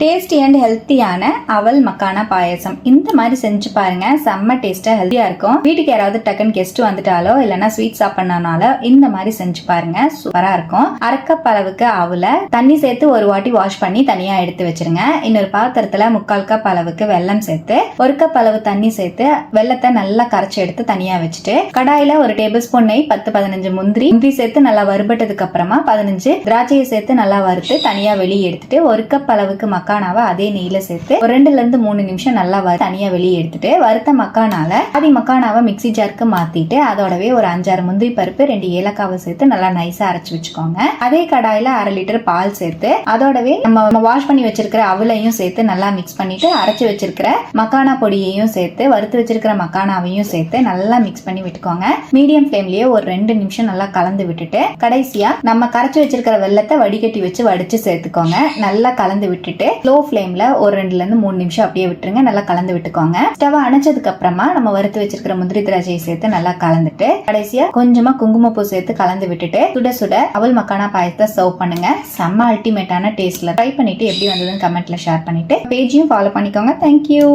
Tasty and ஹெல்த்தியான அவல் மக்கானா பாயசம் இந்த மாதிரி செஞ்சு பாருங்க. செம்ம டேஸ்டா ஹெல்த்தியா இருக்கும். வீட்டுக்கு யாராவது டக்குன்னு கெஸ்ட் வந்துட்டாலோ இல்லைன்னா ஸ்வீட் சாப்பிடனாலோ இந்த மாதிரி செஞ்சு பாருங்க, சூப்பரா இருக்கும். அரை கப் அளவுக்கு அவல தண்ணி சேர்த்து ஒரு வாட்டி வாஷ் பண்ணி தனியா எடுத்து வச்சிருங்க. இன்னொரு பாத்திரத்துல 3/4 கப் அளவுக்கு வெல்லம் சேர்த்து 1 கப் அளவு தண்ணி சேர்த்து வெல்லத்தை நல்லா கரைச்சி எடுத்து தனியா வச்சுட்டு கடாயில ஒரு டேபிள் ஸ்பூன் நெய், 10-15 முந்திரி சேர்த்து நல்லா வறுபட்டதுக்கு அப்புறமா 15 திராட்சையை சேர்த்து நல்லா வறுத்து தனியா வெளியே எடுத்துட்டு 1 கப் அளவுக்கு மக்கானாவை அதே நெய்ல சேர்த்து ஒரு 2-3 நிமிஷம் நல்லா தனியா வெளியே எடுத்துட்டு வறுத்த மக்கானால மக்கானாவை மிக்ஸி ஜாருக்கு மாத்திட்டு அதோடவே ஒரு 5-6 முந்திரி பருப்பு 2 ஏலக்காவை சேர்த்து நல்லா நைஸா அரைச்சு வச்சுக்கோங்க. அதே கடாயில 1/2 லிட்டர் பால் சேர்த்து அதோடவே நம்ம வாஷ் பண்ணி வச்சிருக்கிற அவலையும் சேர்த்து நல்லா மிக்ஸ் பண்ணிட்டு அரைச்சு வச்சிருக்கிற மக்கானா பொடியையும் சேர்த்து வறுத்து வச்சிருக்கிற மக்கானாவையும் சேர்த்து நல்லா மிக்ஸ் பண்ணி விட்டுக்கோங்க. மீடியம் ஃப்ளேம்லயே ஒரு 2 நிமிஷம் நல்லா கலந்து விட்டுட்டு கடைசியா நம்ம கரைச்சு வச்சிருக்கிற வெல்லத்தை வடிகட்டி வச்சு வடிச்சு சேர்த்துக்கோங்க. நல்லா கலந்து விட்டுட்டு லோ ஃப்ளேம்ல ஒரு 2-3 நிமிஷம் அப்படியே விட்டுருங்க. நல்லா கலந்து விட்டுக்கோங்க. ஸ்டவ் அணைச்சதுக்கு அப்புறமா நம்ம வறுத்து வச்சிருக்கிற முந்திரி திராட்சையை சேர்த்து நல்லா கலந்துட்டு கடைசியா கொஞ்சமா குங்குமப்பூ சேர்த்து கலந்து விட்டுட்டு சுட சுட அவல் மக்கானா பாயசத்தை சர்வ் பண்ணுங்க. செம்ம அல்டிமேட்டான டேஸ்ட்ல ட்ரை பண்ணிட்டு எப்படி வந்ததுன்னு கமெண்ட்ல ஷேர் பண்ணிட்டு பேஜையும் ஃபாலோ பண்ணிக்கோங்க. தேங்க்யூ.